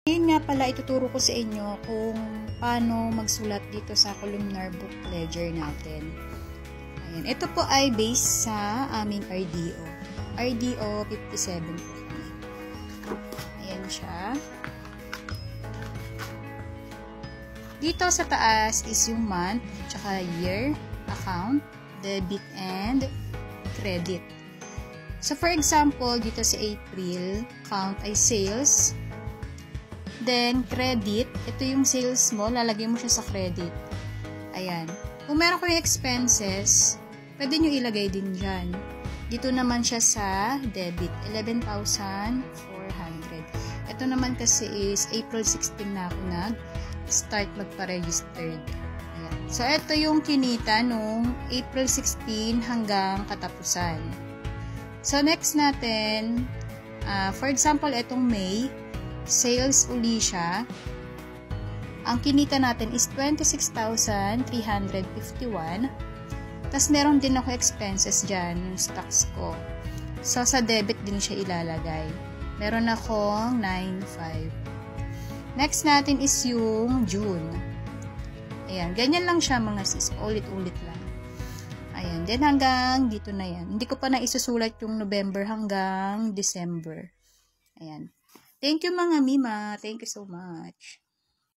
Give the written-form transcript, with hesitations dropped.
Ngayon nga pala, ituturo ko sa inyo kung paano magsulat dito sa columnar book ledger natin. Ayan. Ito po ay based sa aming RDO. RDO 57 po kami. Ayan siya. Dito sa taas is yung month, tsaka year, account, debit, and credit. So, for example, dito sa April, count ay sales. Then, credit. Ito yung sales mo. Lalagay mo siya sa credit. Ayan. Kung meron kayong expenses, pwede nyo ilagay din dyan. Dito naman siya sa debit. 11,400. Ito naman kasi is April 16 na ako nag-start magpa-registered. Ayan. So, ito yung kinita nung April 16 hanggang katapusan. So, next natin, for example, itong May, sales uli siya. Ang kinita natin is 26,351. Tapos, meron din ako expenses dyan, stocks ko. So, sa debit din siya ilalagay. Meron akong 9,500. Next natin is yung June. Ayan, ganyan lang siya mga sis. Ulit-ulit lang. Ayan, then hanggang dito na yan. Hindi ko pa na isusulat yung November hanggang December. Ayan. Thank you mga Mima. Thank you so much.